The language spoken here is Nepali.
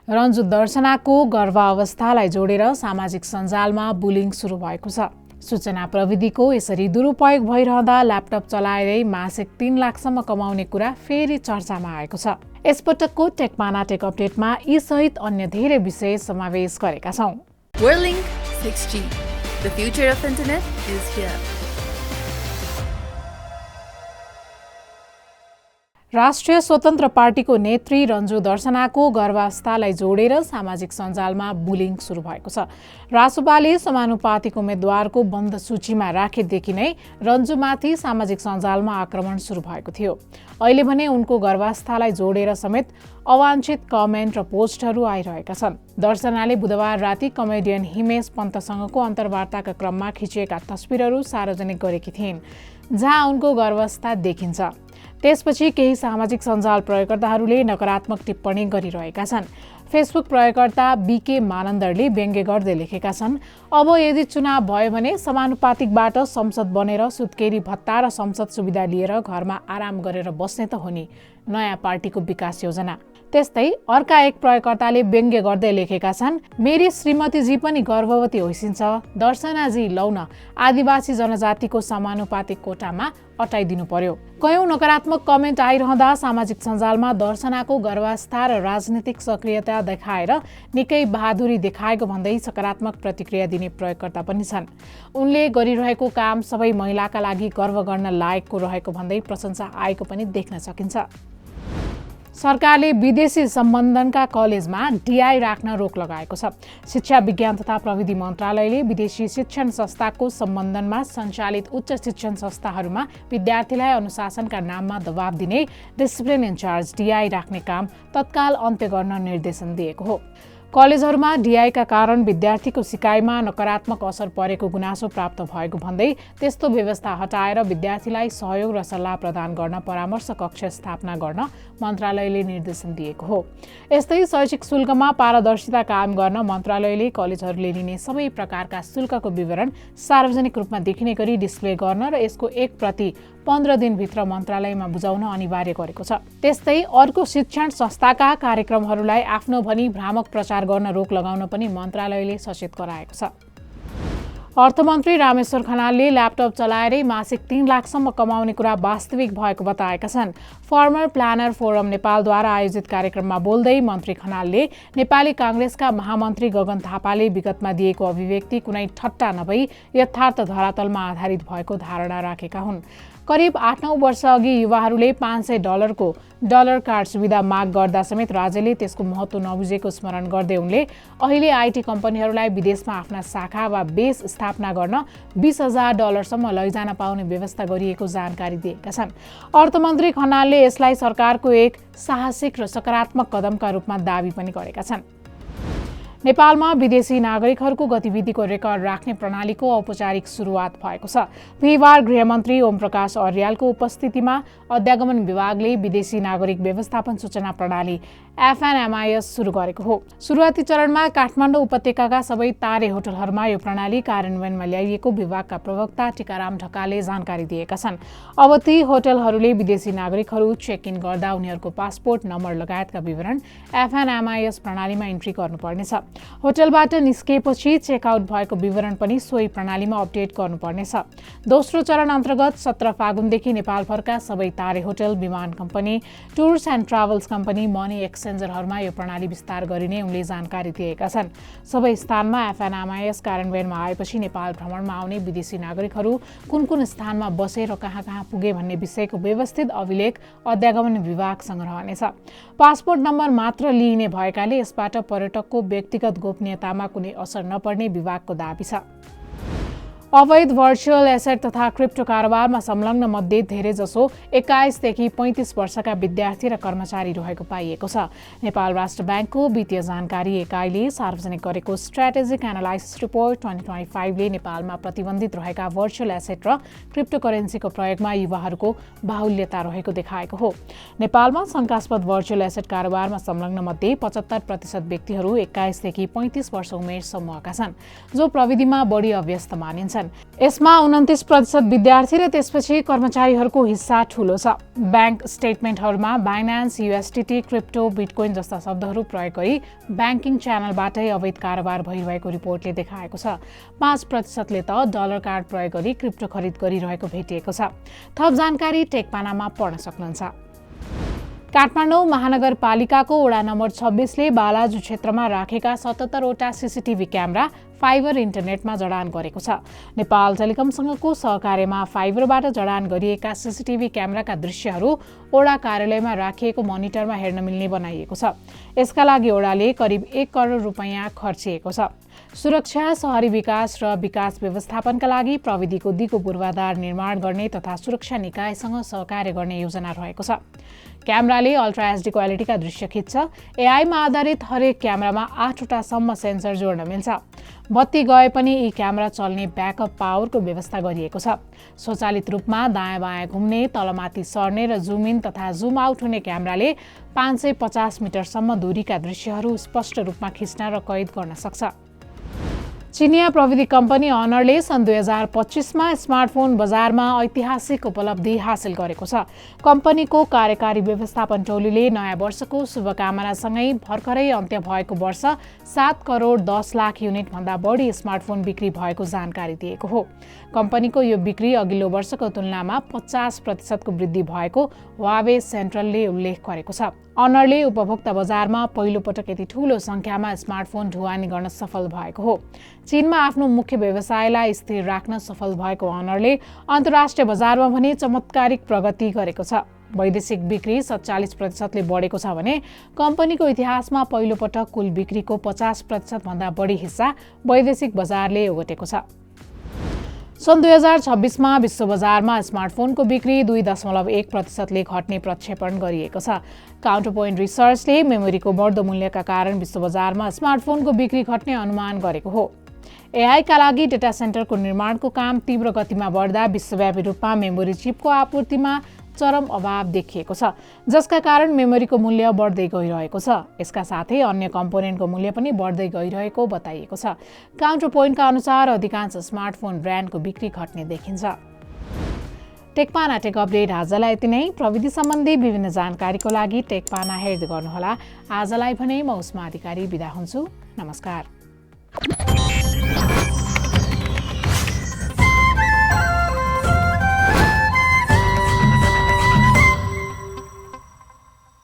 रञ्जु दर्शनाको गर्भावस्थालाई जोडेर सामाजिक सञ्जालमा बुलिङ सुरु भएको छ। सूचना प्रविधिको यसरी दुरुपयोग भइरहँदा ल्यापटप चलाएरै मासिक 3 लाखसम्म कमाउने कुरा फेरि चर्चामा आएको छ। यसपटकको टेकपाना टेक अपडेटमा यी सहित अन्य धेरै विषय समावेश गरेका छौं। Link 6G. The future of internet is here. राष्ट्रिय स्वतन्त्र पार्टीको नेत्री रञ्जु दर्शनाको गर्भावस्थालाई जोडेर सामाजिक सञ्जालमा बुलिङ सुरु भएको छ। रासोपाले समानुपातिक उम्मेद्वारको बन्द सूचीमा राखेदेखि नै रञ्जुमाथि सामाजिक सञ्जालमा आक्रमण सुरु भएको थियो। अहिले भने उनको गर्भावस्थालाई जोडेर समेत अवाञ्छित कमेन्ट र पोस्टहरू आइरहेका छन्। दर्शनाले बुधबार राति कमेडियन हिमेश पन्तसँगको अन्तर्वार्ताका क्रममा खिचिएका तस्बिरहरू सार्वजनिक गरेकी थिइन्, जहाँ उनको गर्भावस्था देखिन्छ। त्यसपछि केही सामाजिक सञ्जाल प्रयोगकर्ताहरूले नकारात्मक टिप्पणी गरिरहेका छन्। फेसबुक प्रयोगकर्ता बीके मानन्दरले व्यङ्ग्य गर्दै लेखेका छन्, अब यदि चुनाव भयो भने समानुपातिकबाट संसद बनेर सुत्केरी भत्ता र संसद सुविधा लिएर घरमा आराम गरेर बस्ने त हो नि नयाँ पार्टीको विकास योजना। त्यस्तै अर्का एक प्रयोगकर्ताले व्यङ्ग्य गर्दै लेखेका छन्, मेरी श्रीमतीजी पनि गर्भवती होइसिन्छ, दर्शनाजी लौ न आदिवासी जनजातिको समानुपातिक कोटामा अटाइदिनु पर्यो। कयौं नकारात्मक कमेन्ट आइरहँदा सामाजिक सञ्जालमा दर्शनाको गर्भावस्था र राजनीतिक सक्रियता देखाएर निकै बहादुरी देखाएको भन्दै सकारात्मक प्रतिक्रिया दिने प्रयोगकर्ता पनि छन्। उनले गरिरहेको काम सबै महिलाका लागि गर्व गर्न लायकको रहेको भन्दै प्रशंसा आएको पनि देख्न सकिन्छ। सरकारले विदेशी सम्बन्धनका कलेजमा डिआई राख्न रोक लगाएको छ। शिक्षा विज्ञान तथा प्रविधि मन्त्रालयले विदेशी शिक्षण संस्थाको सम्बन्धनमा सञ्चालित उच्च शिक्षण संस्थाहरूमा विद्यार्थीलाई अनुशासनका नाममा दबाब दिने डिसिप्लिन इन्चार्ज डिआई राख्ने काम तत्काल अन्त्य गर्न निर्देशन दिएको हो। कलेजहरूमा डिआईका कारण विद्यार्थीको सिकाइमा नकारात्मक असर परेको गुनासो प्राप्त भएको भन्दै त्यस्तो व्यवस्था हटाएर विद्यार्थीलाई सहयोग र सल्लाह प्रदान गर्न परामर्श कक्ष स्थापना गर्न मन्त्रालयले निर्देशन दिएको हो। यस्तै शैक्षिक शुल्कमा पारदर्शिता कायम गर्न मन्त्रालयले कलेजहरूले लिने सबै प्रकारका शुल्कको विवरण सार्वजनिक रूपमा देखिने गरी डिस्प्ले गर्न र यसको एक प्रति 15 दिनभित्र मन्त्रालयमा बुझाउन अनिवार्य गरेको छ। त्यस्तै अर्को शिक्षण संस्थाका कार्यक्रमहरूलाई आफ्नो भनी भ्रामक प्रचार गर्न रोक लगाउन पनि मन्त्रालयले सचेत गराएको छ। अर्थमन्त्री रामेश्वर खनालले ल्यापटप चलाएरै मासिक 3 लाखसम्म कमाउने कुरा वास्तविक भएको बताएका छन्। फर्मर प्लानर फोरम नेपालद्वारा आयोजित कार्यक्रममा बोल्दै मन्त्री खनालले नेपाली काङ्ग्रेसका महामन्त्री गगन थापाले विगतमा दिएको अभिव्यक्ति कुनै ठट्टा नभई यथार्थ धरातलमा आधारित भएको धारणा राखेका हुन्। करिब 8-9 वर्ष अघि युवाहरूले $500 को डलर कार्ड सुविधा माग गर्दा समेत राज्यले त्यसको महत्त्व नबुझेको स्मरण गर्दै उनले अहिले आईटी कम्पनीहरूलाई विदेशमा आफ्ना शाखा वा बेस स्थापना गर्न $20,000 सम्म लैजान पाउने व्यवस्था गरिएको जानकारी दिएका छन्। अर्थमन्त्री खनालले यसलाई सरकारको एक साहसिक र सकारात्मक कदमका रूपमा दाबी पनि गरेका छन्। नेपालमा विदेशी नागरिकहरूको गतिविधिको रेकर्ड राख्ने प्रणालीको औपचारिक सुरुवात भएको छ। बिहिबार गृहमन्त्री ओमप्रकाश अर्यालको उपस्थितिमा अध्यागमन विभागले विदेशी नागरिक व्यवस्थापन सूचना प्रणाली FNMIS सुरु गरेको हो। सुरुवाती चरणमा काठमाडौँ उपत्यकाका सबै तारे होटलहरूमा यो प्रणाली कार्यान्वयनमा ल्याइएको विभागका प्रवक्ता टिकाराम ढकालले जानकारी दिएका छन्। अब ती होटलहरूले विदेशी नागरिकहरू चेक इन गर्दा उनीहरूको पासपोर्ट नम्बर लगायतका विवरण FNMIS प्रणालीमा इन्ट्री गर्नुपर्नेछ। होटलबाट निस्किएपछि चेकआउट भएको विवरण पनि सोही प्रणालीमा अपडेट गर्नुपर्नेछ। दोस्रो चरण अन्तर्गत 17 फागुनदेखि नेपालभरका सबै तारे होटल, विमान company, tours and travels company, money एक्सचेन्जरहरूमा यो प्रणाली विस्तार गरिने उनले जानकारी दिएका छन्। सबै स्थानमा FNMIS कार्यान्वयनमा आएपछि नेपाल भ्रमणमा आउने विदेशी नागरिकहरू कुन कुन स्थानमा बसे र कहाँ कहाँ पुगे भन्ने विषयको व्यवस्थित अभिलेख अध्यागमन विभागसँग रहनेछ। पासपोर्ट नम्बर मात्र लिइने भएकाले यसबाट पर्यटकको व्यक्तिगत गोपनीयतामा कुनै असर नपर्ने विभागको दाबी छ। अवैध भर्चुअल एसेट तथा क्रिप्टो कारोबारमा संलग्न मध्ये धेरैजसो 21 देखि 35 वर्षका विद्यार्थी र कर्मचारी रहेको पाइएको छ। नेपाल राष्ट्र ब्याङ्कको वित्तीय जानकारी एकाइले सार्वजनिक गरेको स्ट्र्याटेजिक एनालाइसिस रिपोर्ट 2025 ले नेपालमा प्रतिबन्धित रहेका भर्चुअल एसेट र क्रिप्टो करेन्सीको प्रयोगमा युवाहरूको बाहुल्यता रहेको देखाएको हो। नेपालमा शंकास्पद भर्चुअल एसेट कारोबारमा संलग्न मध्ये 75% व्यक्तिहरू 21 देखि 35 वर्ष उमेर समूहका छन्, जो प्रविधिमा बढी अभ्यस्त मानिन्छन्। छन्। यसमा 29% विद्यार्थी र त्यसपछि कर्मचारीहरूको हिस्सा ठूलो छ। ब्याङ्क स्टेटमेन्टहरूमा बाइनान्स, USDT, क्रिप्टो, बिटकोइन जस्ता शब्दहरू प्रयोग गरी ब्याङ्किङ च्यानलबाटै अवैध कारोबार भइरहेको रिपोर्टले देखाएको छ। 5%ले त डलर कार्ड प्रयोग गरी क्रिप्टो खरिद गरिरहेको भेटिएको छ। थप जानकारी टेकपानामा पढ्न सक्नुहुन्छ। काठमाडौँ महानगरपालिकाको वडा नम्बर 26 ले बालाजु क्षेत्रमा राखेका 77 वटा CCTV क्यामेरा फाइबर इन्टरनेटमा जडान गरेको छ। नेपाल टेलिकमसँगको सहकार्यमा फाइबरबाट जडान गरिएका CCTV क्यामेराका दृश्यहरू वडा कार्यालयमा राखिएको मोनिटरमा हेर्न मिल्ने बनाइएको छ। यसका लागि वडाले करिब 1 करोड रुपैयाँ खर्चिएको छ। सुरक्षा, शहरी विकास र विकास व्यवस्थापनका लागि प्रविधिको दिगो पूर्वाधार निर्माण गर्ने तथा सुरक्षा निकायसँग सहकार्य गर्ने योजना रहेको छ। क्यामेराले अल्ट्रा HD क्वालिटीका दृश्य खिच्छ। AI-मा आधारित हरेक क्यामेरामा 8 वटासम्म सेन्सर जोड्न मिल्छ। बत्ती गए पनि यी क्यामेरा चल्ने ब्याकअप पावरको व्यवस्था गरिएको छ। स्वचालित रूपमा दायाँ-बायाँ घुम्ने, तलमाथि सर्ने र जुम इन तथा जुम आउट हुने क्यामेराले 550 मिटरसम्म दूरीका दृश्यहरू स्पष्ट रूपमा खिच्न र कैद गर्न सक्छ। चिनिया प्रविधि कम्पनी अनरले सन् 2025मा स्मार्टफोन बजारमा ऐतिहासिक उपलब्धि हासिल गरेको छ। कम्पनीको कार्यकारी व्यवस्थापन टोलीले नयाँ वर्षको शुभकामनासँगै भर्खरै अन्त्य भएको वर्ष 7 करोड 10 लाख युनिट भन्दा बढी स्मार्टफोन बिक्री भएको जानकारी दिएको हो। कम्पनीको यो बिक्री अघिल्लो वर्षको तुलनामा 50% को वृद्धि भएको हुआवे सेन्ट्रलले उल्लेख गरेको छ। अनरले उपभोक्ता बजारमा पहिलो पटक यति ठूलो संख्यामा स्मार्टफोन ढुवानी गर्न सफल भएको हो। चीनमा आफ्नो मुख्य व्यवसायलाई स्थिर राख्न सफल भएको अनरले अन्तर्राष्ट्रिय बजारमा भने चमत्कारिक प्रगति गरेको छ। वैदेशिक बिक्री 47% ले बढेको छ भने कम्पनीको इतिहासमा पहिलो पटक कुल बिक्रीको 50% भन्दा बढी हिस्सा वैदेशिक बजारले ओगटेको छ। सन् 2026मा विश्व बजारमा स्मार्टफोनको बिक्री 2.1% ले घट्ने प्रक्षेपण गरिएको छ। काउन्टरपोइन्ट रिसर्चले मेमोरीको बढ्दो मूल्यका कारण विश्व बजारमा स्मार्टफोनको बिक्री घट्ने अनुमान गरेको हो। AI-का लागि डेटा सेन्टरको निर्माणको काम तीव्र गतिमा बढ्दा विश्वव्यापी रूपमा मेमोरी चिपको आपूर्तिमा चरम अभाव देखिएको छ, जसका कारण मेमोरीको मूल्य बढ्दै गइरहेको छ। यसका साथै अन्य कम्पोनेन्टको मूल्य पनि बढ्दै गइरहेको बताइएको छ। काउन्टरपोइन्टका अनुसार अधिकांश स्मार्टफोन ब्रान्डको बिक्री घट्ने देखिन्छ। टेकपाना टेक अपडेट आजलाई यति नै। प्रविधि सम्बन्धी विभिन्न जानकारीको लागि टेकपाना हेर्दै गर्नुहोला। आजलाई भने म उस्मा अधिकारी बिदा हुन्छु। नमस्कार।